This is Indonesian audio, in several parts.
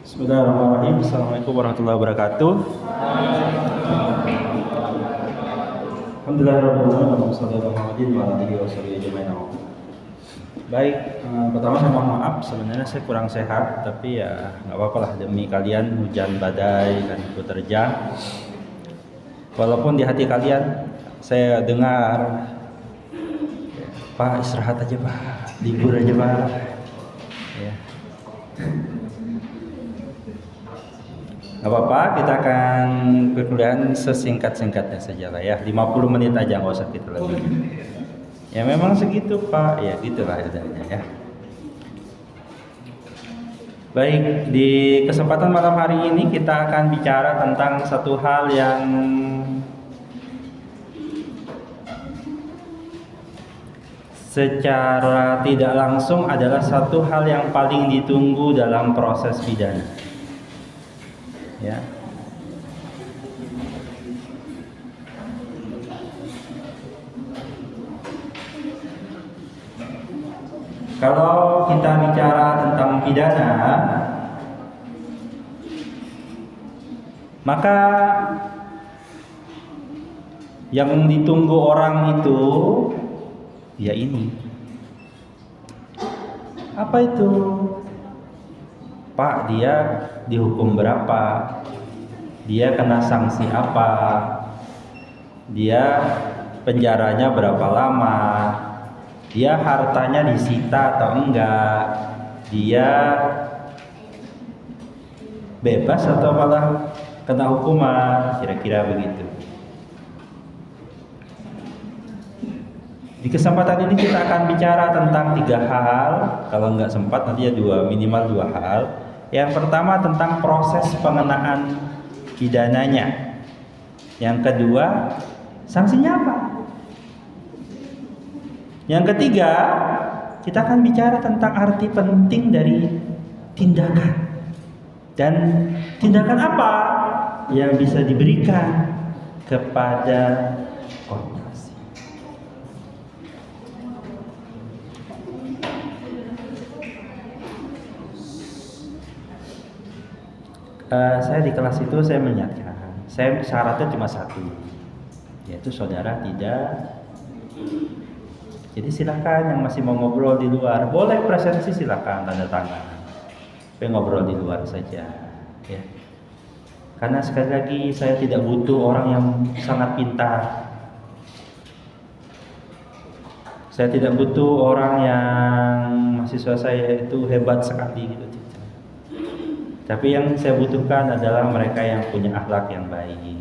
Bismillahirrahmanirrahim. Assalamualaikum warahmatullahi wabarakatuh. Baik, pertama saya mohon maaf, sebenarnya saya kurang sehat, tapi ya nggak apa-apa lah demi kalian. Hujan badai kan itu terjang. Walaupun di hati kalian saya dengar, Pak istirahat aja Pak, libur aja Pak. Ya. Gak apa-apa, kita akan perkuliahan sesingkat-singkatnya saja lah ya, 50 menit aja, nggak usah kita lebih. Ya memang segitu Pak, ya gitulah adanya ya. Baik, di kesempatan malam hari ini kita akan bicara tentang satu hal yang secara tidak langsung adalah satu hal yang paling ditunggu dalam proses pidana. Ya. Kalau kita bicara tentang pidana, maka yang ditunggu orang itu ya ini. Apa itu? Pak, dia dihukum berapa? Dia kena sanksi apa? Dia penjaranya berapa lama? Dia hartanya disita atau enggak? Dia bebas atau malah kena hukuman? Kira-kira begitu. Di kesempatan ini kita akan bicara tentang 3 hal. Kalau nggak sempat nanti ya minimal 2 hal. Yang pertama tentang proses pengenaan pidananya. Yang kedua, sanksinya apa? Yang ketiga, kita akan bicara tentang arti penting dari tindakan. Dan tindakan apa yang bisa diberikan kepada korban. Saya di kelas itu saya menyatakan, saya syaratnya cuma satu, yaitu saudara tidak. Jadi silakan yang masih mau ngobrol di luar, boleh presensi silakan tanda tangan, tapi ngobrol di luar saja, ya. Karena sekali lagi saya tidak butuh orang yang sangat pintar. Saya tidak butuh orang yang mahasiswa saya itu hebat sekali gitu. Tapi yang saya butuhkan adalah mereka yang punya akhlak yang baik.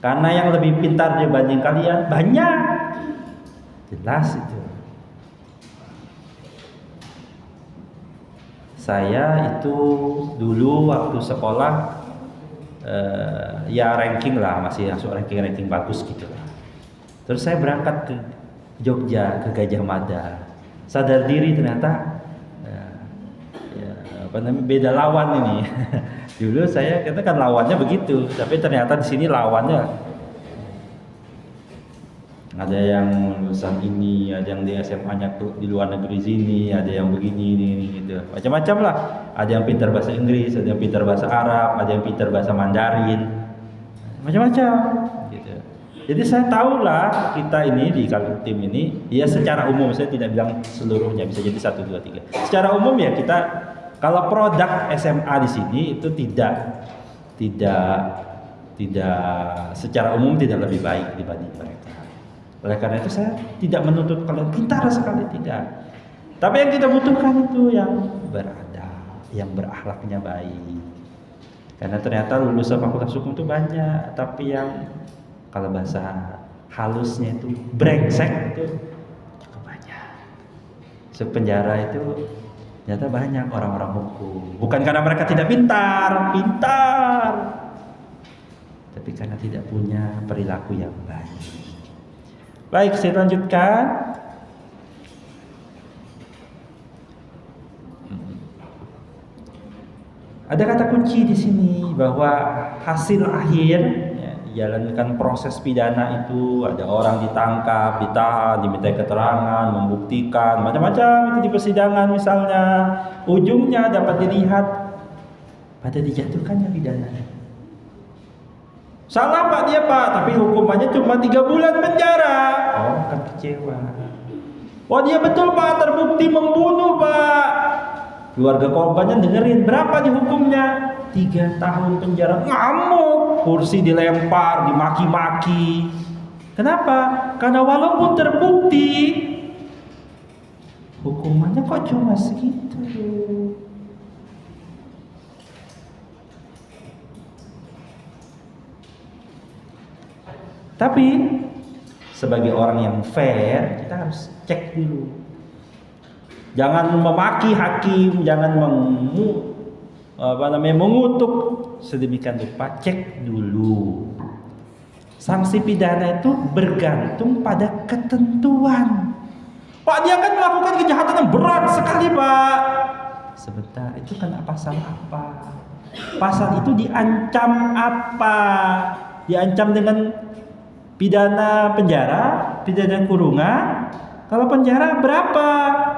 Karena yang lebih pintar dibanding kalian banyak. Jelas itu. Saya itu dulu waktu sekolah ya ranking lah, masih masuk ranking bagus gitu lah. Terus saya berangkat ke Jogja, ke Gajah Mada. Sadar diri ternyata beda lawan ini. Dulu saya katakan lawannya begitu, tapi ternyata di sini lawannya ada yang lulusan ini, ada yang di SMA-nya di luar negeri sini, ada yang begini ini gitu. Macam-macam lah. Ada yang pintar bahasa Inggris, ada yang pintar bahasa Arab, ada yang pintar bahasa Mandarin. Macam-macam gitu. Jadi saya tahulah kita ini di tim ini, ya secara umum, saya tidak bilang seluruhnya, bisa jadi 1 2 3. Secara umum ya kita, kalau produk SMA di sini itu tidak secara umum tidak lebih baik dibanding mereka. Oleh karena itu saya tidak menuntut kalian pintar sekali, tidak. Tapi yang kita butuhkan itu yang beradab, yang berakhlaknya baik. Karena ternyata lulusan fakultas hukum itu banyak, tapi yang kalau bahasa halusnya itu brengsek itu cukup banyak. Sepenjara itu ternyata banyak orang-orang hukum. Bukan karena mereka tidak pintar, tapi karena tidak punya perilaku yang baik. Baik, saya lanjutkan. Ada kata kunci di sini bahwa hasil akhir dijalankan proses pidana itu, ada orang ditangkap, ditahan, diminta keterangan, membuktikan, macam-macam itu di persidangan misalnya. Ujungnya dapat dilihat pada dijatuhkannya pidana. Salah Pak dia Pak, tapi hukumannya cuma 3 bulan penjara. Oh, kan kecewa. Wah dia betul Pak, terbukti membunuh Pak. Keluarga korbannya dengerin, berapa dihukumnya? 3 tahun penjara. Ngamuk, kursi dilempar, dimaki-maki. Kenapa? Karena walaupun terbukti, hukumannya kok cuma segitu. Tapi sebagai orang yang fair, kita harus cek dulu. Jangan memaki hakim, jangan mengutuk sedemikian rupa. Cek dulu. Sanksi pidana itu bergantung pada ketentuan. Pak, dia kan melakukan kejahatan yang berat sekali, Pak. Sebentar, itu kan pasal apa? Pasal itu diancam apa? Diancam dengan pidana penjara, pidana kurungan. Kalau penjara berapa?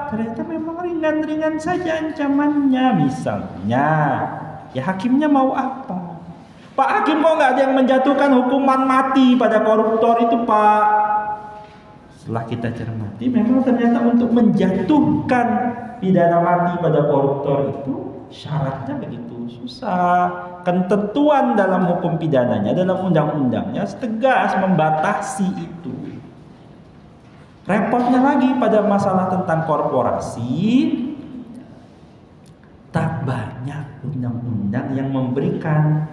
Ternyata memang ringan-ringan saja ancamannya. Misalnya, ya hakimnya mau apa? Pak hakim kok nggak ada yang menjatuhkan hukuman mati pada koruptor itu Pak? Setelah kita cermati, memang ternyata untuk menjatuhkan pidana mati pada koruptor itu syaratnya begitu susah. Ketentuan dalam hukum pidananya, dalam undang-undangnya tegas membatasi itu. Repotnya lagi pada masalah tentang korporasi, tak banyak undang-undang yang memberikan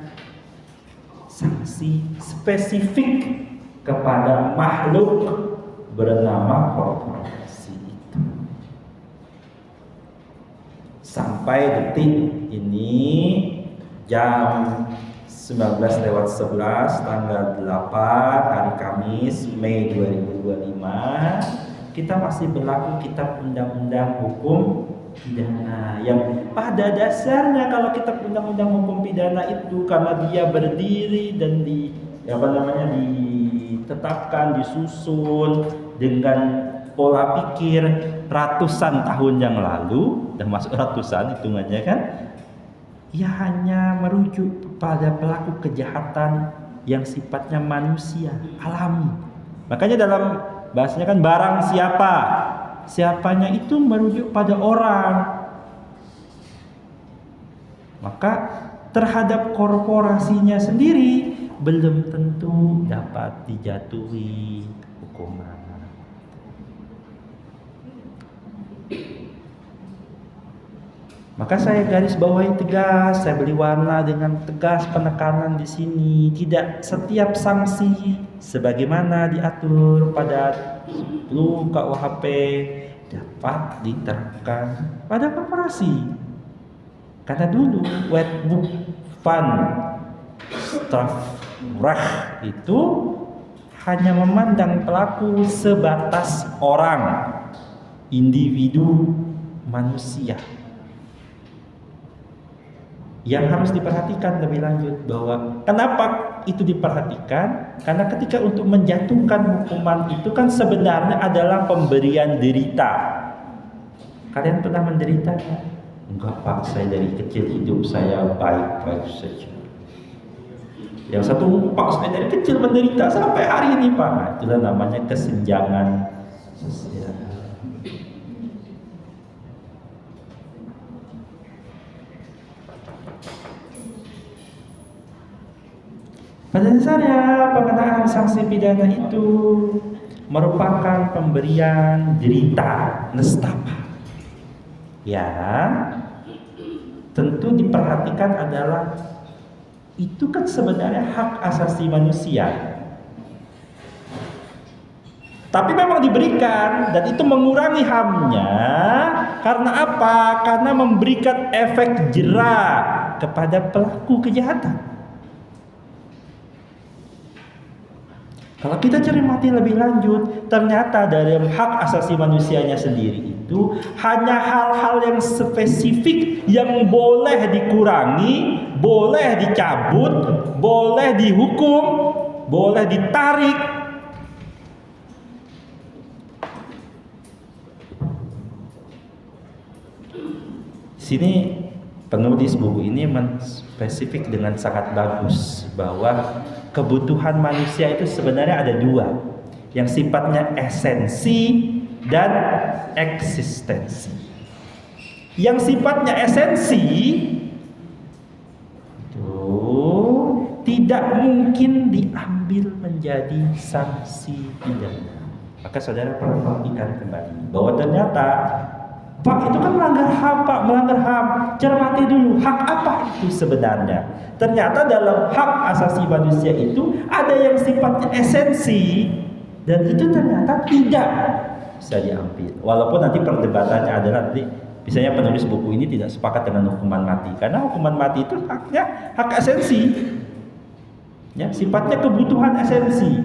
sanksi spesifik kepada makhluk bernama korporasi itu. Sampai detik ini jam 19:11 tanggal 8 hari Kamis Mei 2025 kita masih berlaku kitab undang-undang hukum pidana yang pada dasarnya kalau kitab undang-undang hukum pidana itu karena dia berdiri dan ditetapkan, disusun dengan pola pikir ratusan tahun yang lalu, dan masuk ratusan hitungannya kan, ia hanya merujuk pada pelaku kejahatan yang sifatnya manusia, alami. Makanya dalam bahasanya kan barang siapa. Siapanya itu merujuk pada orang. Maka terhadap korporasinya sendiri belum tentu dapat dijatuhi hukuman. Maka saya garis bawahi tegas, saya beri warna dengan tegas penekanan di sini. Tidak setiap sanksi sebagaimana diatur pada 10 KUHP dapat diterapkan pada korporasi. Karena dulu Wetboek van Strafrecht itu hanya memandang pelaku sebatas orang, individu manusia. Yang harus diperhatikan lebih lanjut bahwa kenapa itu diperhatikan? Karena ketika untuk menjatuhkan hukuman itu kan sebenarnya adalah pemberian derita. Kalian pernah menderita? Enggak Pak, saya dari kecil hidup saya baik-baik saja. Yang satu, Pak saya dari kecil menderita sampai hari ini Pak. Nah, itulah namanya kesenjangan sosial. Pada dasarnya pengenaan sanksi pidana itu merupakan pemberian derita, nestapa. Yang tentu diperhatikan adalah itu kan sebenarnya hak asasi manusia. Tapi memang diberikan dan itu mengurangi HAM-nya karena apa? Karena memberikan efek jera kepada pelaku kejahatan. Kalau kita cermati lebih lanjut, ternyata dari hak asasi manusianya sendiri itu hanya hal-hal yang spesifik yang boleh dikurangi, boleh dicabut, boleh dihukum boleh ditarik. Sini penulis buku ini spesifik dengan sangat bagus bahwa kebutuhan manusia itu sebenarnya ada dua, yang sifatnya esensi dan eksistensi. Yang sifatnya esensi itu tidak mungkin diambil menjadi sanksi pidana. Maka saudara perlu perhatikan kembali bahwa ternyata Pak, itu kan melanggar HAM, Pak, melanggar HAM. Cermati dulu, hak apa itu sebenarnya? Ternyata dalam hak asasi manusia itu ada yang sifatnya esensi, dan itu ternyata tidak bisa diambil. Walaupun nanti perdebatannya adalah nanti, misalnya penulis buku ini tidak sepakat dengan hukuman mati, karena hukuman mati itu haknya hak esensi, ya, sifatnya kebutuhan esensi.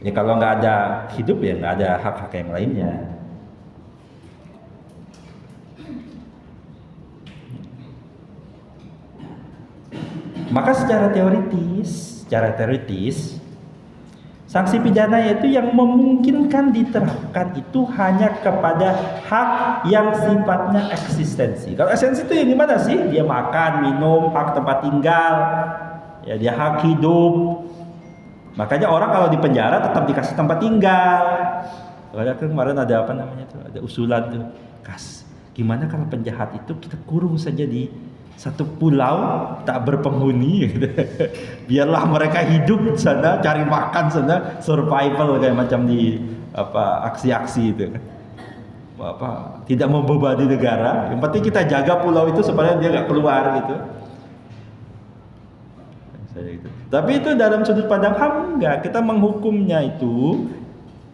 Ya kalau nggak ada hidup ya nggak ada hak-hak yang lainnya. Maka secara teoritis, sanksi pidana itu yang memungkinkan diterapkan itu hanya kepada hak yang sifatnya eksistensi. Kalau esensi itu yang gimana sih? Dia makan, minum, hak tempat tinggal, ya dia hak hidup. Makanya orang kalau di penjara tetap dikasih tempat tinggal. Karena kemarin ada apa namanya tuh? Ada usulan tuh, gimana kalau penjahat itu kita kurung saja di satu pulau tak berpenghuni gitu. Biarlah mereka hidup di sana, cari makan sana, survival kayak macam di aksi-aksi itu kan. Tidak membebani negara. Yang penting kita jaga pulau itu supaya dia nggak keluar gitu. Tapi itu dalam sudut pandang HAM enggak. Kita menghukumnya itu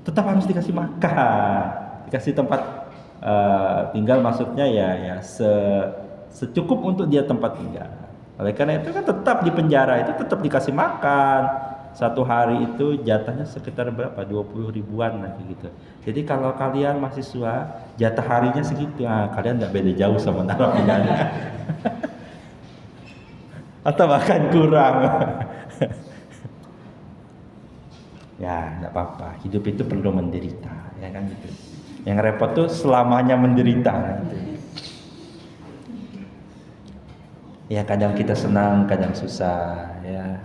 tetap harus dikasih makan, dikasih tempat tinggal, maksudnya ya secukup untuk dia tempat tinggal. Oleh karena itu kan tetap di penjara itu tetap dikasih makan. Satu hari itu jatahnya sekitar berapa? 20 ribuan lah gitu. Jadi kalau kalian mahasiswa jatah harinya segitu, kalian nggak beda jauh sama narapidana. Atau bahkan kurang. Ya nggak apa-apa. Hidup itu perlu menderita, ya kan gitu. Yang repot tuh selamanya menderita. Gitu. Ya kadang kita senang, kadang susah, ya.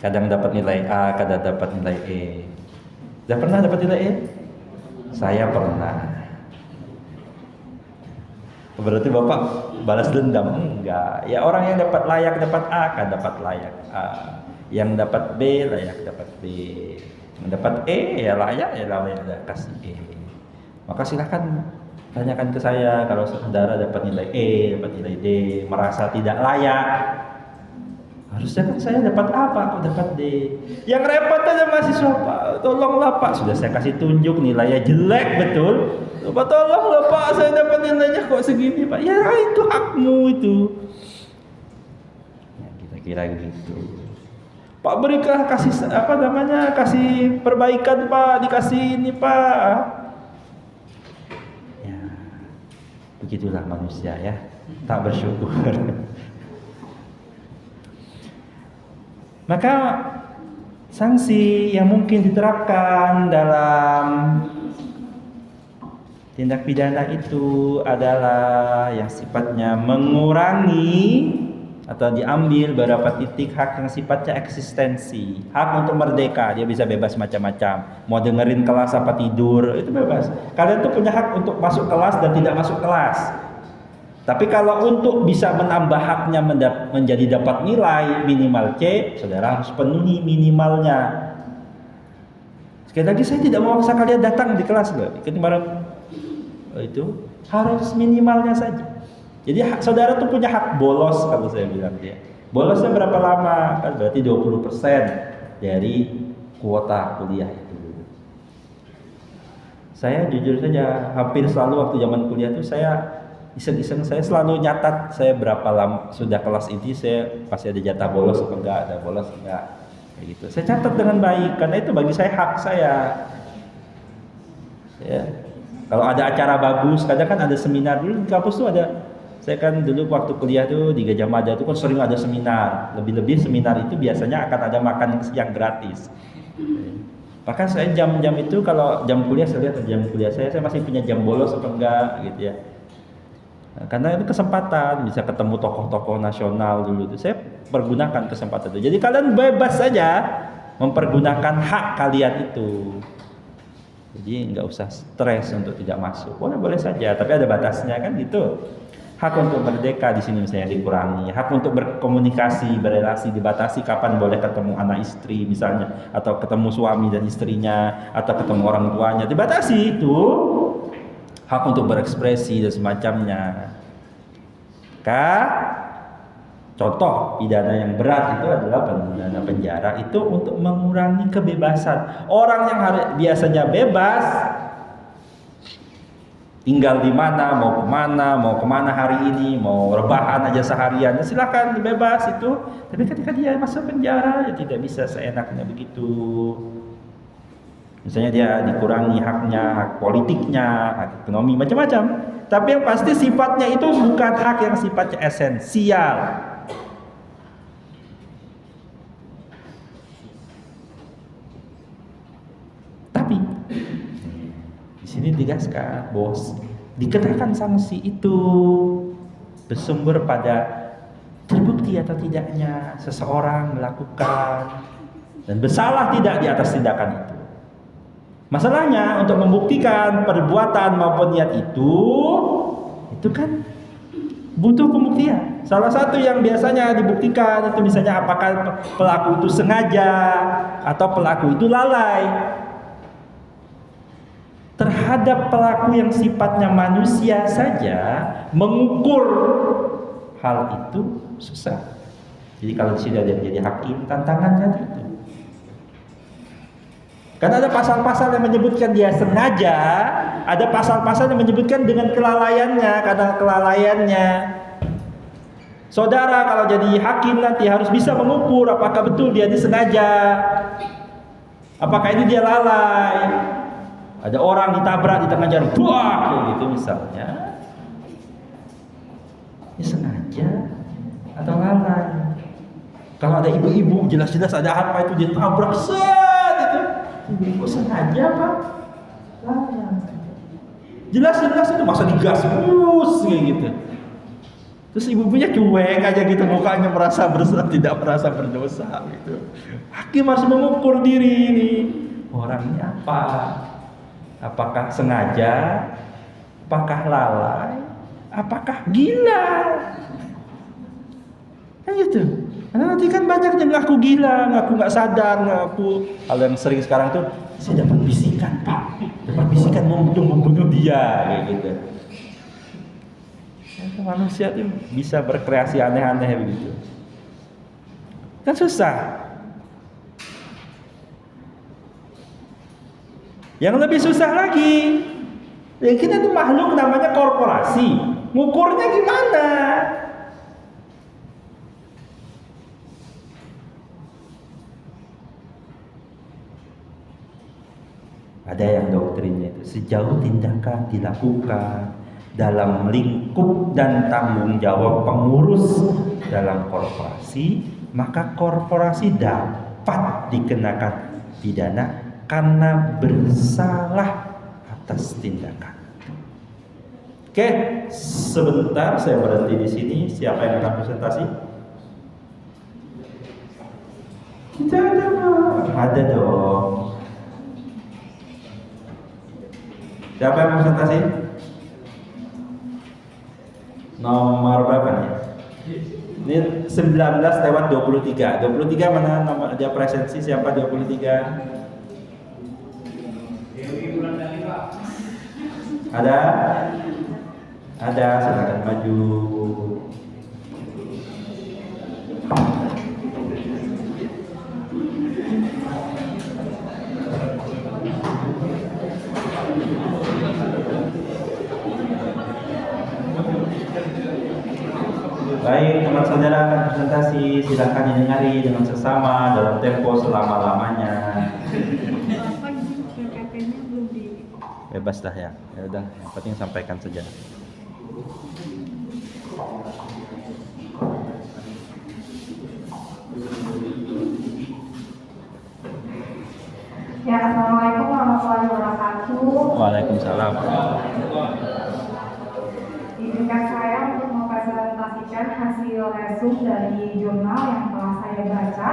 Kadang dapat nilai A, kadang dapat nilai E. Sudah pernah dapat nilai E? Saya pernah. Berarti Bapak balas dendam? Enggak. Ya orang yang dapat layak dapat A akan dapat layak A. Yang dapat B layak dapat B. Yang dapat E ya layak kasih E. Maka silakan tanyakan ke saya kalau saudara dapat nilai E, dapat nilai D, merasa tidak layak. Harusnya kan saya dapat apa, kok dapat D. Yang repot aja mahasiswa, Pak. Tolonglah Pak, sudah saya kasih tunjuk nilainya jelek betul. Pak tolonglah Pak, saya dapat nilainya kok segini Pak. Ya itu hakmu itu. Ya, kira-kira gitu. Pak berikan kasih kasih perbaikan Pak, dikasih ini Pak. Begitulah manusia ya, tak bersyukur. Maka sanksi yang mungkin diterapkan dalam tindak pidana itu adalah yang sifatnya mengurangi atau diambil beberapa titik hak yang sifatnya eksistensi. Hak untuk merdeka, dia bisa bebas macam-macam. Mau dengerin kelas apa tidur, itu bebas. Kalian tuh punya hak untuk masuk kelas dan tidak masuk kelas. Tapi kalau untuk bisa menambah haknya menjadi dapat nilai minimal C, saudara harus penuhi minimalnya. Sekali lagi saya tidak memaksa kalian datang di kelas loh. Itu harus minimalnya saja. Jadi saudara tuh punya hak bolos kalau saya bilang dia. Bolosnya berapa lama? Kan berarti 20% dari kuota kuliah itu. Saya jujur saja hampir selalu waktu zaman kuliah itu saya iseng-iseng saya selalu nyatat saya berapa lama sudah kelas ini, saya pasti ada jatah bolos atau enggak, ada bolos enggak, kayak gitu. Saya catat dengan baik karena itu bagi saya hak saya. Ya. Kalau ada acara bagus, kadang kan ada seminar dulu di kampus tuh ada Saya kan dulu waktu kuliah tuh di Gajah Mada tuh kan sering ada seminar. Lebih-lebih seminar itu biasanya akan ada makan siang gratis. Bahkan saya jam-jam itu kalau jam kuliah saya lihat jam kuliah saya masih punya jam bolos apa enggak gitu ya. Nah, karena itu kesempatan bisa ketemu tokoh-tokoh nasional dulu itu. Saya pergunakan kesempatan itu. Jadi kalian bebas saja mempergunakan hak kalian itu. Jadi nggak usah stres untuk tidak masuk. Boleh-boleh saja, tapi ada batasnya kan gitu. Hak untuk merdeka di sini misalnya dikurangi, hak untuk berkomunikasi, berelasi dibatasi kapan boleh ketemu anak istri misalnya, atau ketemu suami dan istrinya, atau ketemu orang tuanya dibatasi itu. Hak untuk berekspresi dan semacamnya. Contoh pidana yang berat itu adalah pidana penjara itu untuk mengurangi kebebasan. Orang yang biasanya bebas tinggal di mana, mau kemana hari ini, mau rebahan aja seharian, ya silakan bebas itu. Tapi ketika dia masuk penjara, ya tidak bisa seenaknya begitu. Misalnya dia dikurangi haknya, hak politiknya, hak ekonomi, macam-macam. Tapi yang pasti sifatnya itu bukan hak yang sifatnya esensial. Tapi di sini ditegaskan, bos, dikenakan sanksi itu bersumber pada terbukti atau tidaknya seseorang melakukan dan bersalah tidak di atas tindakan itu. Masalahnya untuk membuktikan perbuatan maupun niat itu kan butuh pembuktian. Salah satu yang biasanya dibuktikan itu misalnya apakah pelaku itu sengaja atau pelaku itu lalai. Terhadap pelaku yang sifatnya manusia saja mengukur hal itu susah. Jadi kalau sudah dia menjadi hakim, tantangannya itu. Karena ada pasal-pasal yang menyebutkan dia sengaja, ada pasal-pasal yang menyebutkan dengan kelalaiannya, karena kelalaiannya. Saudara kalau jadi hakim nanti harus bisa mengukur apakah betul dia disengaja, apakah ini dia lalai. Ada orang ditabrak di tengah jalan, buah kayak gitu misalnya. Ini sengaja atau lalai? Kalau ada ibu-ibu jelas-jelas ada apa itu ditabrak set itu. Ibu sengaja apa? Lalai. Jelas-jelas itu masa digas terus kayak gitu. Terus ibu-ibunya cuek aja gitu mukanya tidak merasa berdosa gitu. Hakim harus mengukur diri ini. Orang ini apa? Apakah sengaja? Apakah lalai? Apakah gila? Kan gitu. Karena nanti kan banyak yang ngaku gila, ngaku nggak sadar, ngaku. Hal yang sering sekarang tuh, saya dapat bisikan pak, dapat bisikan mau membunuh dia, kayak gitu. Manusia tuh bisa berkreasi aneh-aneh begitu. Kan susah. Yang lebih susah lagi, ya kita tuh makhluk namanya korporasi. Ngukurnya gimana? Ada yang doktrinnya itu sejauh tindakan dilakukan dalam lingkup dan tanggung jawab pengurus dalam korporasi, maka korporasi dapat dikenakan pidana karena bersalah atas tindakan. Oke, sebentar saya berhenti di sini. Siapa yang akan presentasi? Kita ada dong. Siapa yang presentasi? Nomor berapa nih? Ini 19/23. 23 mana nomor dia presensi siapa 23? Ada, silakan maju. Baik, teman saudara akan presentasi, silakan didengari dengan sesama dalam tempo selama-lamanya. Bebas dah ya. Ya udah, yang penting sampaikan saja. Waalaikumsalam. Izinkan saya untuk mempresentasikan hasil resum dari jurnal yang telah saya baca.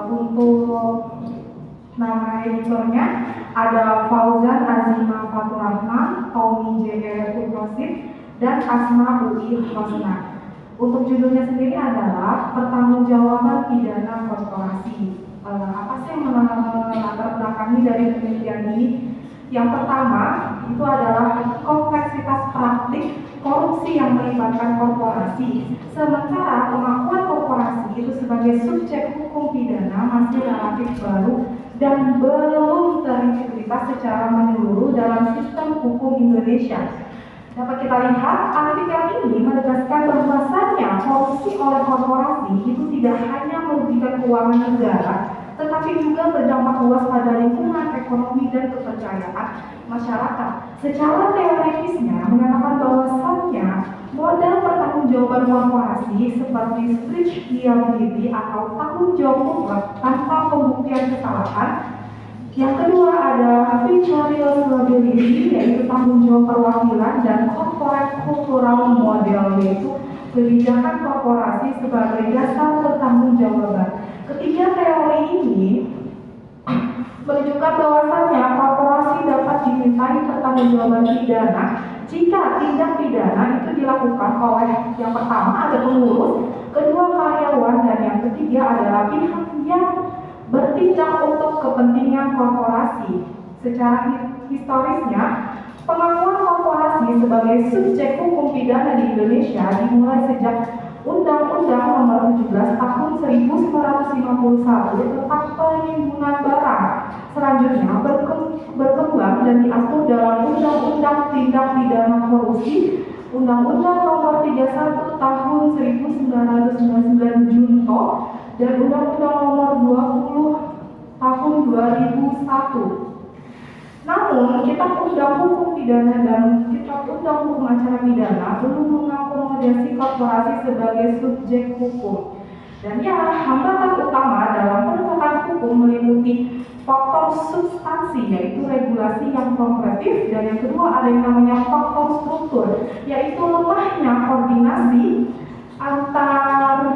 Untuk nama editornya ada Fauzan Azima Fatur Rahman, Tommy J. Kutrosid, dan Asma UI Hosna. Untuk judulnya sendiri adalah Pertanggungjawaban Pidana Korporasi. Apa sih yang melatar belakangi dari penelitian ini? Yang pertama itu adalah kompleksitas praktik korupsi yang melibatkan korporasi. Sementara pengakuan korporasi itu sebagai subjek hukum pidana masih relatif baru dan belum terintegritas secara menyeluruh dalam sistem hukum Indonesia. Dapat kita lihat, artikel ini menegaskan bahwasannya korupsi oleh korporasi itu tidak hanya merugikan keuangan negara, tetapi juga berdampak luas pada lingkungan ekonomi dan kepercayaan masyarakat. Secara teoritisnya menyatakan bahwasannya model pertanggungjawaban korporasi seperti strict liability atau tanggung jawab mutlak tanpa pembuktian kesalahan. Yang kedua ada vicarious liability, yaitu tanggung jawab perwakilan, dan corporate cultural model, yaitu kebijakan korporasi sebagai dasar pertanggungjawaban. Ketiga teori ini menunjukkan bahwasannya korporasi dapat dimintai pertanggungjawaban pidana jika tindak pidana itu dilakukan oleh yang pertama ada pengurus, kedua karyawan, dan yang ketiga adalah pihak yang bertindak untuk kepentingan korporasi. Secara historisnya, pengakuan korporasi sebagai subjek hukum pidana di Indonesia dimulai sejak Undang-Undang Nomor 17 Tahun 1951 tentang penimbunan barang. Selanjutnya berkembang dan diatur dalam Undang-Undang Tindak Pidana Korupsi, Undang-Undang Nomor 31 Tahun 1999 Junto, dan Undang-Undang Nomor 20 Tahun 2001. Namun, Kitab Undang Hukum Pidana dan Kitab Undang Hukum Acara Pidana belum mengakomodasi korporasi sebagai subjek hukum. Dan hambatan utama dalam penegakan hukum meliputi faktor substansi, yaitu regulasi yang progresif, dan yang kedua ada yang namanya faktor struktur, yaitu lemahnya koordinasi antar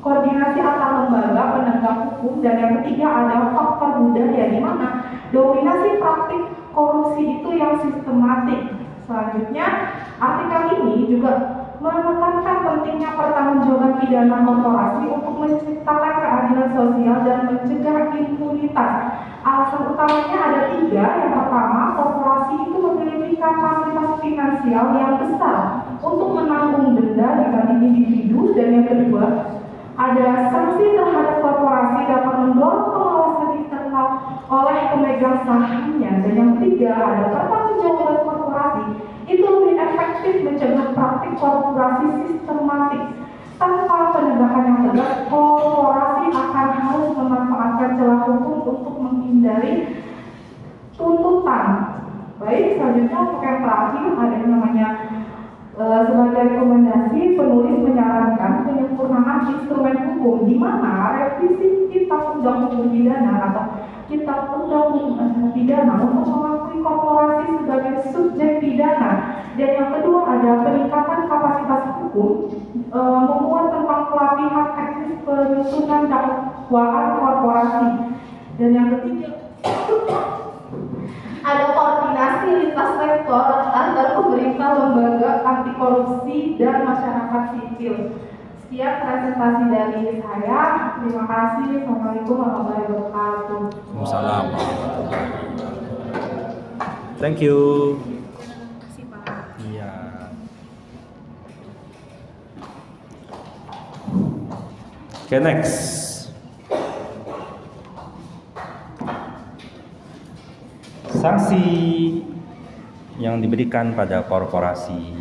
lembaga penegak hukum, dan yang ketiga ada faktor budaya, di mana dominasi praktik korupsi itu yang sistematik. Selanjutnya, artikel ini juga menekankan pentingnya pertanggungjawaban pidana korporasi untuk menciptakan keadilan sosial dan mencegah impunitas. Alasan utamanya ada tiga. Yang pertama, korporasi itu memiliki kapasitas finansial yang besar untuk menanggung denda dibanding individu, dan yang kedua, ada sanksi terhadap korporasi dapat mendorong pengawasan internal oleh pemegang sahamnya, dan yang ketiga ada pertanggungjawaban korporasi itu lebih efektif mencegah praktik korporasi sistematik. Tanpa penegakan yang tegas, korporasi akan harus memanfaatkan celah hukum untuk menghindari tuntutan. Baik, selanjutnya untuk yang terakhir ada yang namanya sebagai rekomendasi, penulis menyarankan penyempurnaan instrumen hukum, di mana revisi Kitab Undang Hukum Pidana atau Kitab Undang Hukum Acara Pidana untuk mengakui korporasi sebagai subjek pidana. Dan yang kedua ada peningkatan kapasitas hukum, memuat tentang pelatihan teknis penyusunan dakwaan korporasi. Dan yang ketiga ada koordinasi lintas sektor antar pemerintah, lembaga anti korupsi, dan masyarakat sipil. Sekian presentasi dari saya. Terima kasih. Assalamualaikum warahmatullahi wabarakatuh. Waalaikumsalam. Thank you. Terima kasih, Pak. Iya. Okay, next. Sanksi yang diberikan pada korporasi.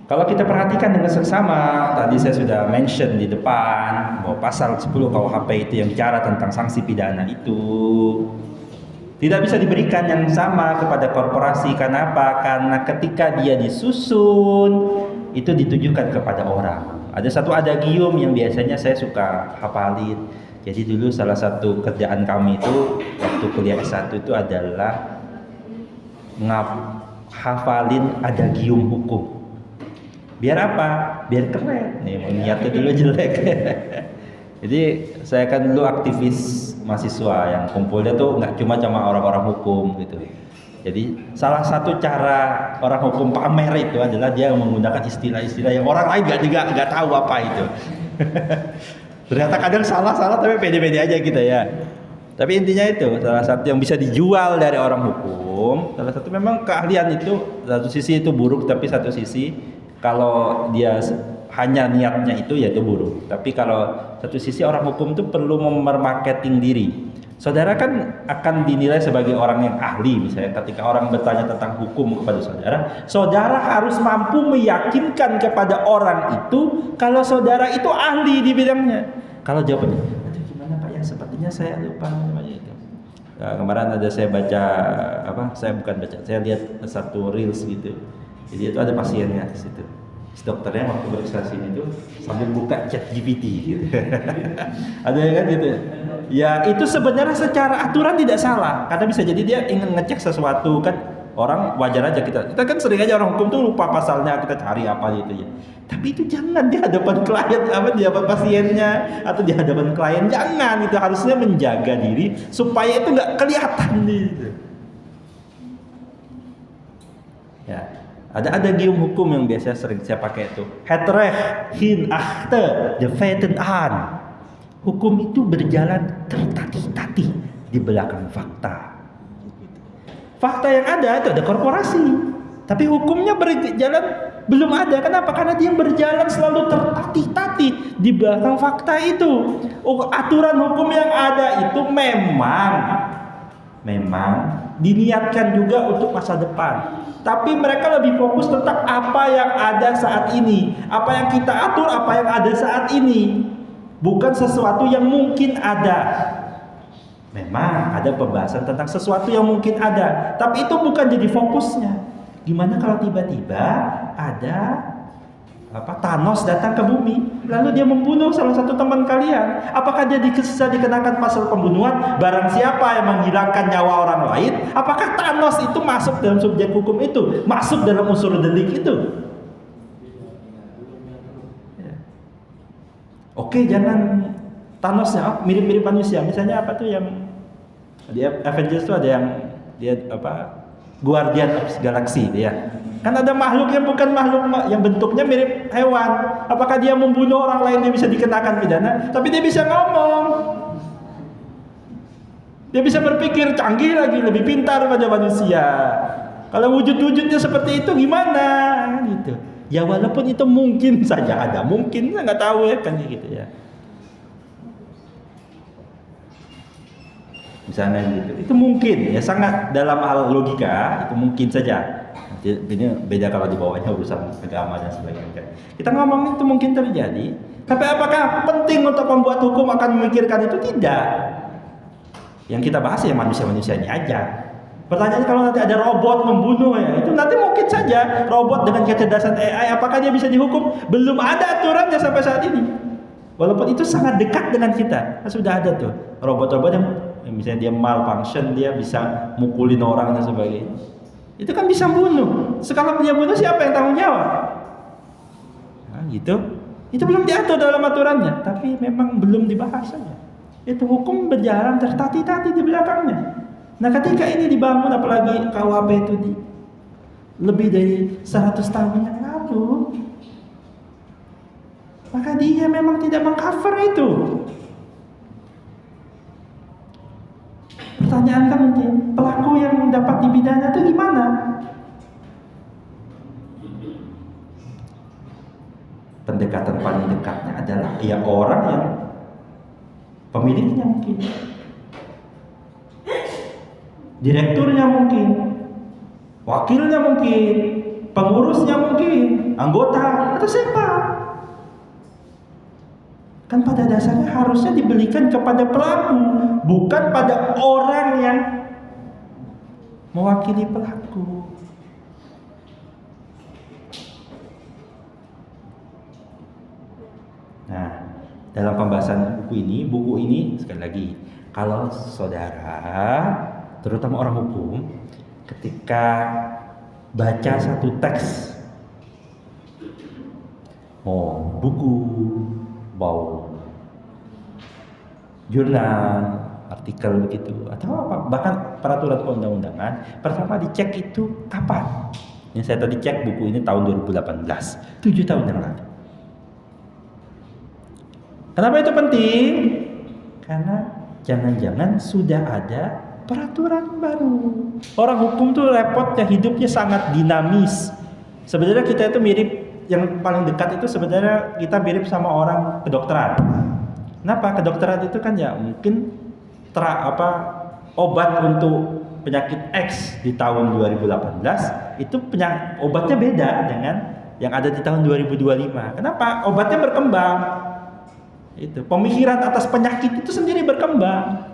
Kalau kita perhatikan dengan seksama, tadi saya sudah mention di depan bahwa pasal 10 KUHP itu yang bicara tentang sanksi pidana itu Tidak bisa diberikan yang sama kepada korporasi. Karena apa? Karena ketika dia disusun, itu ditujukan kepada orang. Ada satu adagium yang biasanya saya suka hafalin. Jadi dulu salah satu kerjaan kami itu waktu kuliah S1 itu adalah hafalin adagium hukum. Biar apa? Biar keren. Nih, niatnya dulu jelek. Jadi saya kan dulu aktivis mahasiswa yang kumpulnya tuh nggak cuma sama orang-orang hukum gitu. Jadi salah satu cara orang hukum pamer itu adalah dia menggunakan istilah-istilah yang orang lain nggak tahu apa itu. Ternyata kadang salah tapi pede-pede aja kita ya. Tapi intinya itu salah satu yang bisa dijual dari orang hukum. Salah satu memang keahlian itu satu sisi itu buruk, tapi satu sisi kalau dia hanya niatnya itu ya itu buruk. Tapi kalau satu sisi orang hukum itu perlu memarketing diri. Saudara kan akan dinilai sebagai orang yang ahli. Misalnya ketika orang bertanya tentang hukum kepada saudara, saudara harus mampu meyakinkan kepada orang itu kalau saudara itu ahli di bidangnya. Kalau jawabannya, aduh gimana Pak ya, sepertinya saya lupa namanya itu. Nah, kemarin ada saya baca saya lihat satu reels gitu. Jadi itu ada pasiennya di situ. Dokternya waktu berkesasi itu sambil buka chat GPT gitu. Ada kan gitu. Ya itu sebenarnya secara aturan tidak salah. Karena bisa jadi dia ingin ngecek sesuatu kan, orang wajar aja kita kan sering aja orang hukum tuh lupa pasalnya, kita cari apa gitu ya. Tapi itu jangan di hadapan klien, di hadapan pasiennya atau di hadapan klien, jangan. Itu harusnya menjaga diri supaya itu nggak kelihatan gitu. Ya. Ada adagium hukum yang biasa sering saya pakai itu. Het recht hin achter de feiten aan. Hukum itu berjalan tertatih-tatih di belakang fakta. Fakta yang ada itu ada korporasi, tapi hukumnya berjalan belum ada. Kenapa? Karena dia berjalan selalu tertatih-tatih di belakang fakta itu. Aturan hukum yang ada itu memang diniatkan juga untuk masa depan. Tapi mereka lebih fokus tentang apa yang ada saat ini, apa yang kita atur, apa yang ada saat ini, bukan sesuatu yang mungkin ada. Memang ada pembahasan tentang sesuatu yang mungkin ada, tapi itu bukan jadi fokusnya. Gimana kalau tiba-tiba ada Thanos datang ke bumi, lalu dia membunuh salah satu teman kalian? Apakah dia bisa dikenakan pasal pembunuhan? Barang siapa yang menghilangkan nyawa orang lain, apakah Thanos itu masuk dalam subjek hukum itu? Masuk dalam unsur delik itu? Oke, jangan Thanosnya mirip-mirip manusia. Misalnya apa tuh yang di Avengers tuh ada yang dia Guardian of Galaxy ya. Kan ada makhluk yang bukan makhluk yang bentuknya mirip hewan. Apakah dia membunuh orang lain dia bisa dikenakan pidana? Tapi dia bisa ngomong. Dia bisa berpikir, canggih lagi, lebih pintar pada manusia. Kalau wujud-wujudnya seperti itu gimana? Gitu. Ya walaupun itu mungkin saja ada, mungkin saya nggak tahu ya kan gitu ya. Misalnya gitu, itu mungkin ya, sangat dalam hal logika itu mungkin saja. Ini beda kalau dibawanya urusan agama dan sebagainya. Kita ngomong itu mungkin terjadi, tapi apakah penting untuk membuat hukum akan memikirkan itu? Tidak. Yang kita bahas ya manusia-manusia ini aja. Pertanyaannya kalau nanti ada robot membunuh ya, itu nanti mungkin saja robot dengan kecerdasan AI, apakah dia bisa dihukum? Belum ada aturannya sampai saat ini. Walaupun itu sangat dekat dengan kita, sudah ada tuh robot-robot yang misalnya dia malfunction, dia bisa mukulin orang dan sebagainya. Itu kan bisa bunuh. Sekarang dia bunuh, siapa yang tanggung jawab? Nah, gitu. Itu belum diatur dalam aturannya, tapi memang belum dibahas saja. Itu hukum berjalan tertatih-tatih di belakangnya. Nah, ketika ini dibangun, apalagi KUHP itu lebih dari 100 tahun yang lalu, maka dia memang tidak mengcover itu. Pertanyaan kan mungkin, pelaku yang dapat dipidana itu gimana? Pendekatan paling dekatnya adalah ya orang yang pemiliknya mungkin, direkturnya mungkin, wakilnya mungkin, pengurusnya mungkin, anggota atau siapa? Kan pada dasarnya harusnya diberikan kepada pelaku, bukan pada orang yang mewakili pelaku. Nah, dalam pembahasan buku ini sekali lagi, kalau saudara, terutama orang hukum, ketika baca satu teks, mau buku, mau jurnal, artikel begitu, atau apa, bahkan peraturan perundang-undangan, pertama dicek itu kapan. Yang saya tadi cek buku ini tahun 2018, 7 tahun yang lalu. Kenapa itu penting? Karena jangan-jangan sudah ada peraturan baru. Orang hukum tuh repotnya, hidupnya sangat dinamis. Sebenarnya kita itu mirip, yang paling dekat itu sebenarnya kita mirip sama orang kedokteran. Kenapa? Kedokteran itu kan ya mungkin obat untuk penyakit X di tahun 2018 itu obatnya beda dengan yang ada di tahun 2025. Kenapa? Obatnya berkembang. Itu pemikiran atas penyakit itu sendiri berkembang.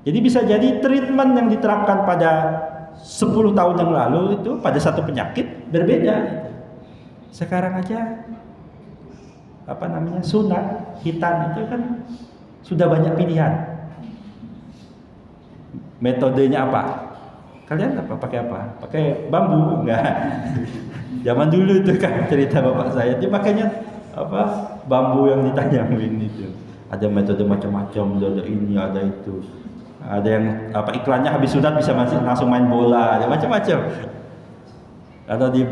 Jadi bisa jadi treatment yang diterapkan pada 10 tahun yang lalu itu pada satu penyakit berbeda. Sekarang aja sunat hitan itu kan sudah banyak pilihan. Metodenya apa? Kalian pakai apa? Pakai bambu? Enggak. Zaman dulu itu kan cerita bapak saya, dia pakainya bambu yang ditanyamin itu. Ada metode macam-macam, ada ini, ada itu. Ada yang iklannya habis sunat bisa langsung main bola, ada macam-macam. Atau di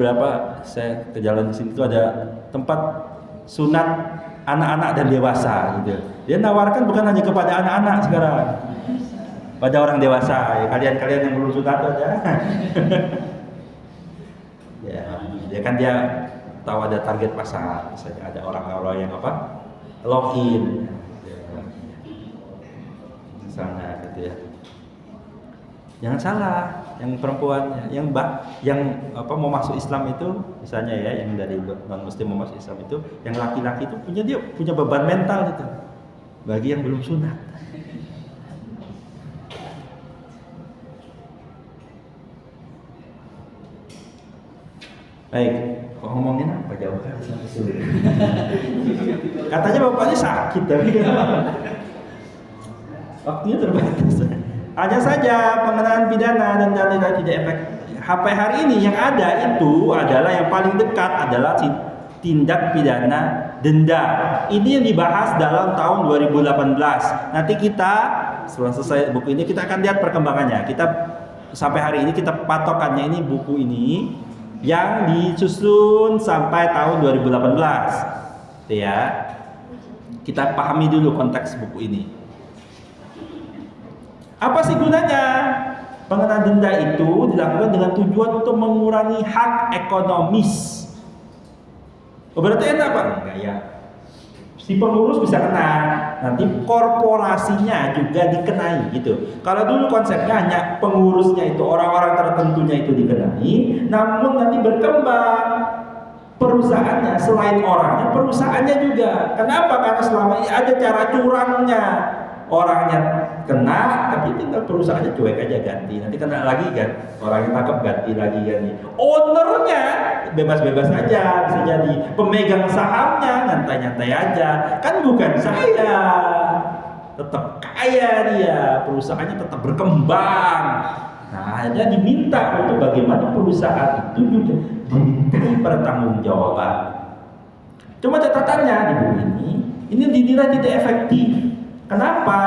saya ke jalan di sini itu ada tempat sunat anak-anak dan dewasa gitu. Dia nawarkan bukan hanya kepada anak-anak sekarang, pada orang dewasa. Ya, kalian yang belum sunat aja. Ya kan dia tahu ada target pasar, misalnya ada orang-orang yang login, misalnya gitu ya. Jangan salah, yang perempuan, yang mau masuk Islam itu, misalnya ya, yang dari non muslim mau masuk Islam itu, yang laki-laki itu punya beban mental itu, bagi yang belum sunat. Baik, ngomongin apa jauh kan sampai sulit. Katanya bapaknya sakit tapi waktunya terbatas. Hanya saja pengenaan pidana dan denda tidak efektif. Sampai hari ini yang ada itu adalah yang paling dekat adalah tindak pidana denda. Ini yang dibahas dalam tahun 2018. Nanti kita setelah selesai buku ini kita akan lihat perkembangannya. Kita sampai hari ini kita patokannya ini buku ini yang disusun sampai tahun 2018. Ya. Kita pahami dulu konteks buku ini. Apa sih gunanya? Pengenaan denda itu dilakukan dengan tujuan untuk mengurangi hak ekonomis. Berarti enak Pak? Enggak ya. Si pengurus bisa kena, nanti korporasinya juga dikenai gitu. Kalau dulu konsepnya hanya pengurusnya itu, orang-orang tertentunya itu dikenai, namun nanti berkembang perusahaannya, selain orangnya, perusahaannya juga. Kenapa? Karena selama ini ada cara curangnya. Orangnya kena, tapi tinggal perusahaannya cuek aja ganti. Nanti kena lagi kan, orangnya tangkap ganti lagi ganti. Ownernya bebas-bebas aja, bisa jadi pemegang sahamnya nyantai-nyantai aja. Kan bukan saya, tetap kaya dia, perusahaannya tetap berkembang. Nah, dia diminta untuk bagaimana perusahaan itu juga dimintai pertanggungjawaban. Cuma catatannya di buku ini dinilai tidak efektif. Kenapa?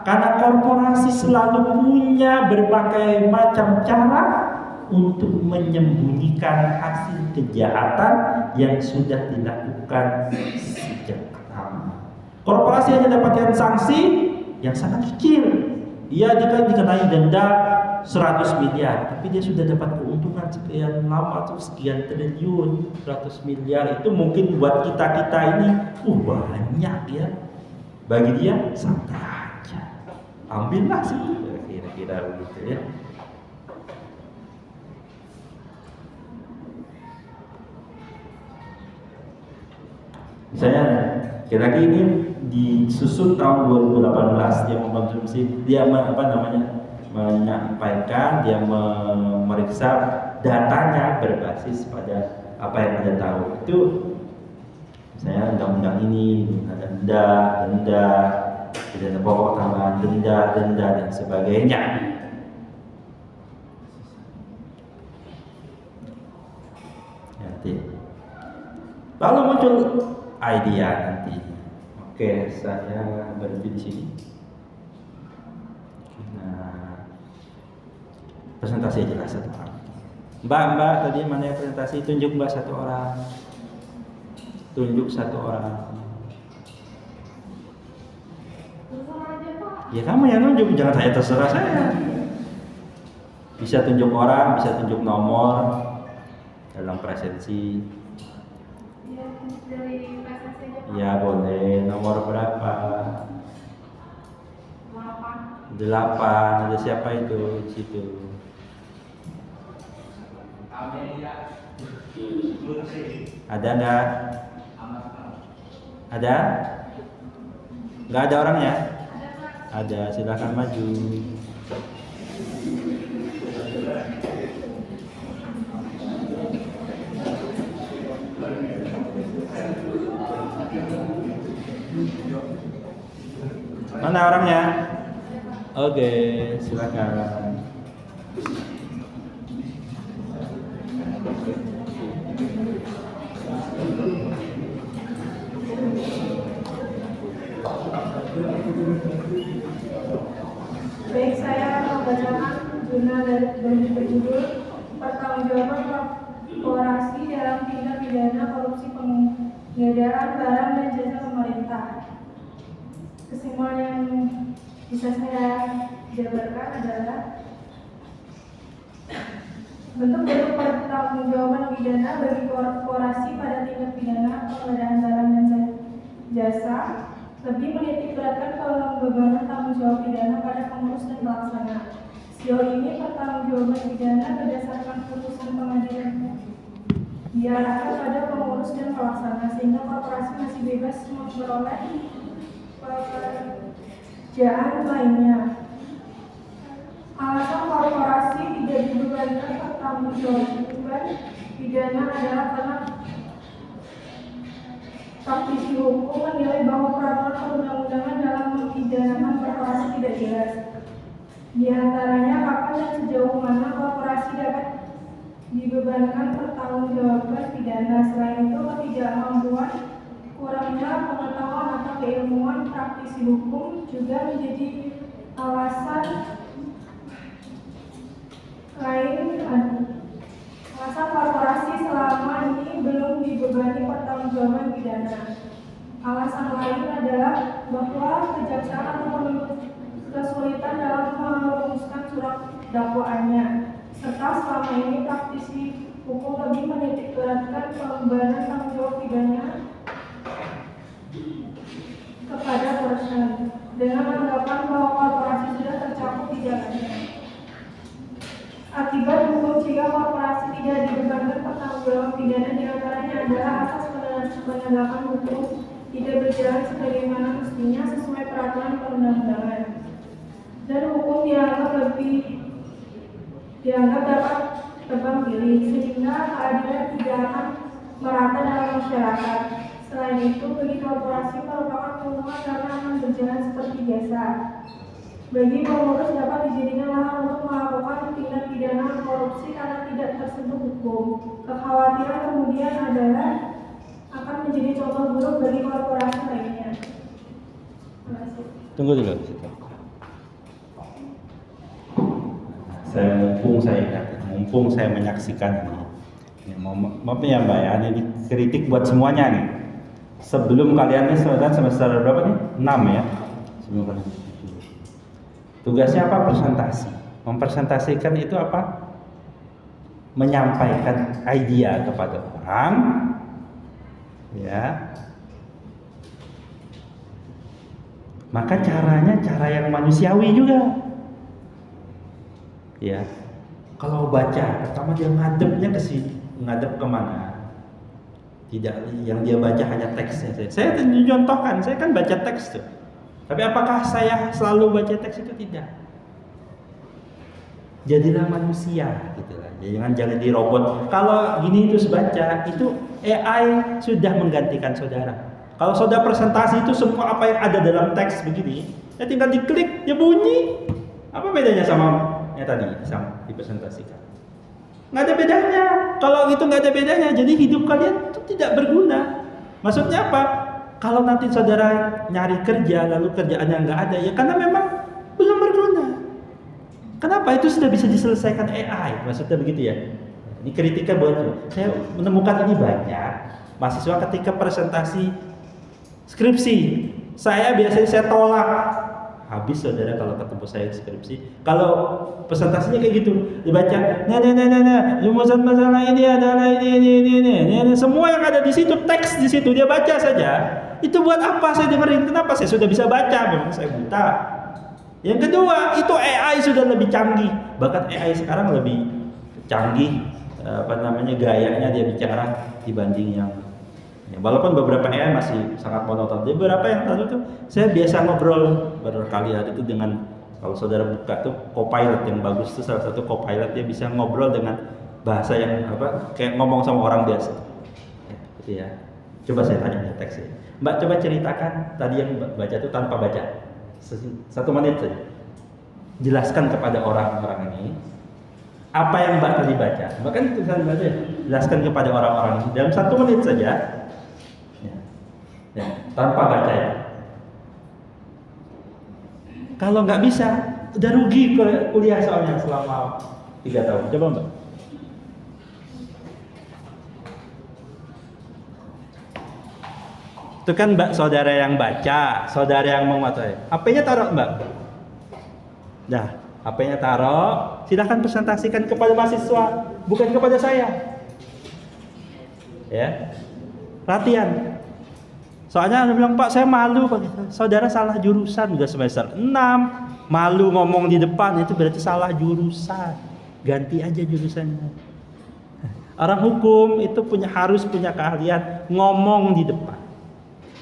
Karena korporasi selalu punya berbagai macam cara untuk menyembunyikan hasil kejahatan yang sudah dilakukan sejak pertama. Korporasi hanya dapatkan sanksi yang sangat kecil. Dia dikenai denda 100 miliar, tapi dia sudah dapat keuntungan sekian lama atau sekian triliun. 100 miliar itu mungkin buat kita ini banyak ya. Bagi dia santai aja, ambillah sih, kira-kira begitu ya. Misalnya, kira-kira ini disusun tahun 2018 dia mengkonsumsi, dia menyampaikan, dia memeriksa datanya berbasis pada apa yang Anda tahu. Itu misalnya undang-undang ini ada denda, pidana pokok tambahan denda dan sebagainya. Nanti lalu muncul idea nanti. Oke, saya berhenti di sini. Nah, presentasi jelas satu orang. Mbak tadi mana yang presentasi? Tunjuk Mbak satu orang. Tunjuk satu orang. Ya kamu yang nunjuk, jangan saya terserah saya. Bisa tunjuk orang, bisa tunjuk nomor dalam presensi. Ya boleh. Nomor berapa? 8. Ada siapa itu di situ? Ada nggak? Ada? Nggak ada orangnya? Ada, silakan maju. Mana orangnya? Oke, silakan. Baik, saya membacakan jurnal dari berjudul Pertanggungjawaban Korporasi dalam Tindak Pidana Korupsi Penggandaan Barang dan Jasa Pemerintah. Kesimpulan yang bisa saya jabarkan adalah bentuk-bentuk pertanggungjawaban pidana bagi korporasi pada tindak pidana penggandaan barang dan jasa lebih menitikberatkan pembebanan tanggung jawab pidana pada pengurus dan pelaksana. Sejauh ini pertanggungjawaban pidana berdasarkan putusan pengadilan diarahkan pada pengurus dan pelaksana, sehingga korporasi masih bebas memperoleh pekerjaan lainnya. Alasan korporasi tidak dibebankan pertanggungjawaban pidana adalah karena praktisi hukum menilai bahwa peraturan perundang-undangan dalam mempidanakan korporasi tidak jelas. Di antaranya kapan dan sejauh mana korporasi dapat dibebankan pertanggungjawaban pidana. Selain itu, ketidakmampuan, kurangnya pengetahuan atau keilmuan praktisi hukum juga menjadi alasan lain. Alasan korporasi selama ini belum dibebani pertanggungjawaban pidana. Alasan lain adalah bahwa kejaksaan atau penuntut kesulitan dalam merumuskan surat dakwaannya, serta selama ini praktisi hukum lebih menitikberatkan pembebanan tanggung jawab pidana kepada person dengan anggapan bahwa korporasi sudah tercakup di dalamnya. Akibat hukum jika korporasi tidak dibebankan pertanggungjawaban pidana diantaranya adalah asas penegakan hukum tidak berjalan sebagaimana mestinya sesuai peraturan perundang-undangan, dan hukum dianggap dapat tebang pilih, sehingga keadilan tidak akan merata dalam masyarakat. Selain itu, bagi korporasi merupakan keuntungan karena akan berjalan seperti biasa. Bagi pengurus dapat dijadikan lahan untuk melakukan tindak pidana korupsi karena tidak tersentuh hukum. Kekhawatiran kemudian adalah akan menjadi contoh buruk bagi korporasi lainnya. Terima kasih. Tunggu dulu. Mumpung saya menyaksikan ini. Maaf ya Mbak ya, ini kritik buat semuanya nih. Sebelum kalian ini semester berapa nih? 6 ya. Sebelum kalian. Tugasnya apa? Presentasi. Mempresentasikan itu apa? Menyampaikan idea kepada orang, ya. Maka caranya cara yang manusiawi juga, ya. Kalau baca, pertama dia ngadepnya ke sini, ngadep kemana? Tidak, yang dia baca hanya teksnya. Saya contohkan, saya kan baca teks tuh. Tapi apakah saya selalu baca teks itu? Tidak. Jadilah manusia gitu lah. Jangan jadi robot. Kalau gini terus baca, itu AI sudah menggantikan saudara. Kalau saudara presentasi itu semua apa yang ada dalam teks begini, ya tinggal diklik, dia bunyi. Apa bedanya sama yang tadi sama dipresentasikan? Nggak ada bedanya. Kalau itu nggak ada bedanya, jadi hidup kalian itu tidak berguna. Maksudnya apa? Kalau nanti saudara nyari kerja lalu kerjaannya nggak ada, ya karena memang belum berguna. Kenapa? Itu sudah bisa diselesaikan AI. Maksudnya begitu ya. Ini kritikan buat saya menemukan ini banyak mahasiswa ketika presentasi skripsi. Saya biasanya saya tolak. Habis saudara kalau ketemu saya skripsi. Kalau presentasinya kayak gitu, dibaca, rumusan masalah ini adalah ini. Semua yang ada di situ, teks di situ dia baca saja. Itu buat apa saya dengerin? Kenapa saya sudah bisa baca? Memang saya buta. Yang kedua, itu AI sudah lebih canggih. Bahkan AI sekarang lebih canggih gayanya dia bicara dibanding yang walaupun beberapa AI masih sangat monoton. Di beberapa yang tadi tuh saya biasa ngobrol berkali-kali itu dengan, kalau saudara buka tuh Copilot yang bagus tuh, salah satu Copilot dia bisa ngobrol dengan bahasa yang kayak ngomong sama orang biasa. Ya, gitu ya. Coba saya tanya di teksnya. Mbak coba ceritakan tadi yang baca tuh tanpa baca. 1 menit saja. Jelaskan kepada orang-orang ini apa yang Mbak tadi baca. Bahkan tulisan baca, jelaskan kepada orang-orang ini dalam 1 menit saja. Ya, tanpa baca ya. Kalau nggak bisa, udah rugi kuliah soalnya selama 3 tahun. Coba Mbak. Itu kan Mbak saudara yang baca, saudara yang menguasai. HP-nya taruh Mbak. Nah, HP-nya taruh. Silahkan presentasikan kepada mahasiswa, bukan kepada saya. Ya, latihan. Soalnya Anda bilang, Pak saya malu Pak. Saudara salah jurusan, udah semester 6, malu ngomong di depan, itu berarti salah jurusan. Ganti aja jurusannya. Orang hukum itu harus punya keahlian ngomong di depan.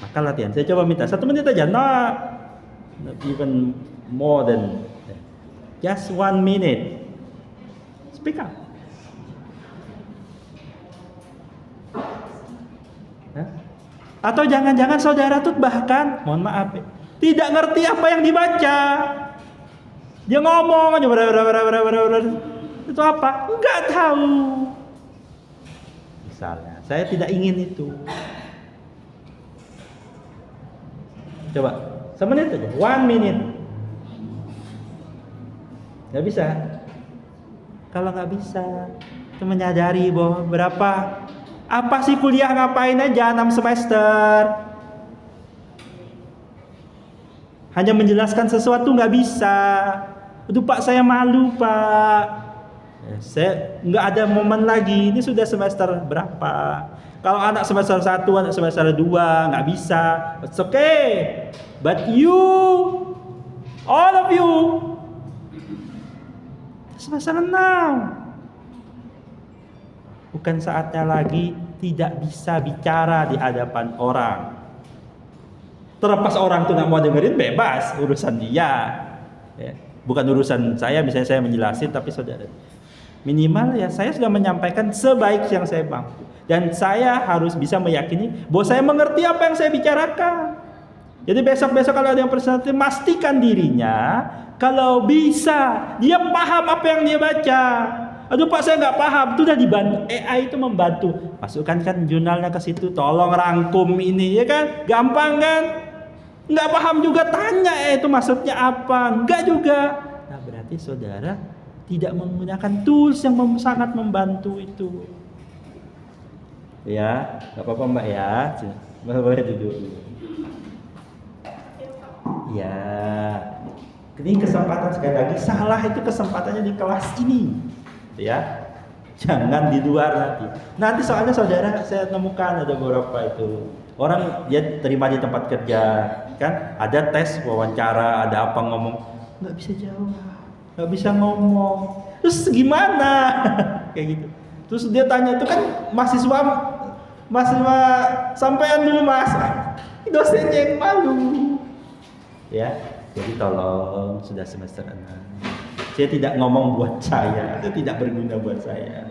Maka latihan, saya coba minta 1 menit aja, not even more than just 1 minute. Speak up. Atau jangan-jangan saudara tuh bahkan, mohon maaf ya, tidak ngerti apa yang dibaca. Dia ngomong aja, itu apa? Enggak tahu. Misalnya, saya tidak ingin itu. Coba, 1 menit aja, 1 minute. Gak bisa. Kalau gak bisa, itu menyadari bahwa apa sih kuliah ngapain aja 6 semester? Hanya menjelaskan sesuatu nggak bisa. Aduh Pak saya malu Pak. Saya nggak ada momen lagi. Ini sudah semester berapa? Kalau anak semester 1, anak semester 2 nggak bisa. It's okay. But you, all of you, semester 6. Bukan saatnya lagi tidak bisa bicara di hadapan orang. Terlepas orang itu nggak mau dengerin, bebas, urusan dia. Ya. Bukan urusan saya, misalnya saya menjelasin, tapi saudara minimal ya saya sudah menyampaikan sebaik yang saya mampu. Dan saya harus bisa meyakini bahwa saya mengerti apa yang saya bicarakan. Jadi besok-besok kalau ada yang presentasi, pastikan dirinya kalau bisa dia paham apa yang dia baca. Aduh Pak saya nggak paham, itu udah dibantu. AI itu membantu. Masukkan kan jurnalnya ke situ, tolong rangkum ini ya kan, gampang kan? Nggak paham juga tanya itu maksudnya apa? Nggak juga. Nah berarti saudara tidak menggunakan tools yang sangat membantu itu. Ya, nggak apa-apa Mbak ya. Boleh duduk. Ya, ini kesempatan sekali lagi. Salah itu kesempatannya di kelas ini. Ya, jangan di luar nanti soalnya saudara saya temukan ada beberapa itu orang dia terima di tempat kerja kan, ada tes wawancara, ada apa ngomong nggak bisa jawab, nggak bisa ngomong, terus gimana kayak gitu. Terus dia tanya itu kan mahasiswa sampean dulu mas, dosennya yang malu ya. Jadi tolong sudah semester 6 Saya tidak ngomong buat saya, itu tidak berguna buat saya.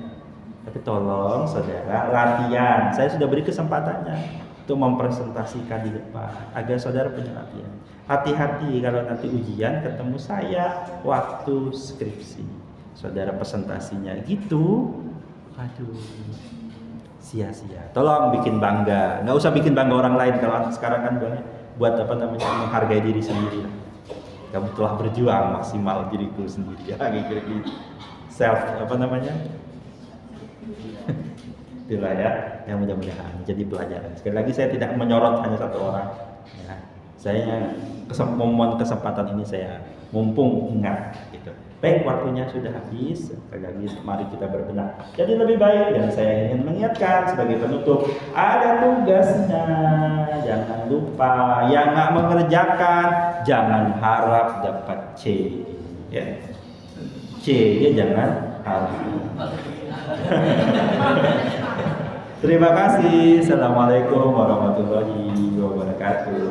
Tapi tolong saudara, latihan. Saya sudah beri kesempatannya untuk mempresentasikan di depan agar saudara punya latihan. Hati-hati kalau nanti ujian ketemu saya waktu skripsi. Saudara presentasinya gitu, aduh, sia-sia. Tolong bikin bangga. Nggak usah bikin bangga orang lain. Kalau sekarang kan buat apa namanya, menghargai diri sendiri. Kamu telah berjuang maksimal diriku sendiri. Ya, gitu. Self apa namanya? Itulah ya, yang mudah-mudahan jadi pelajaran. Sekali lagi saya tidak menyorot hanya satu orang. Ya, saya memohon kesempatan ini saya mumpung ingat gitu. Baik, waktunya sudah habis. Sekali lagi mari kita berbenah jadi lebih baik, dan saya ingin mengingatkan sebagai penutup, ada tugasnya. Jangan lupa, yang nggak mengerjakan jangan harap dapat C. Ya. C nya jangan harap. Terima kasih. Assalamualaikum warahmatullahi wabarakatuh.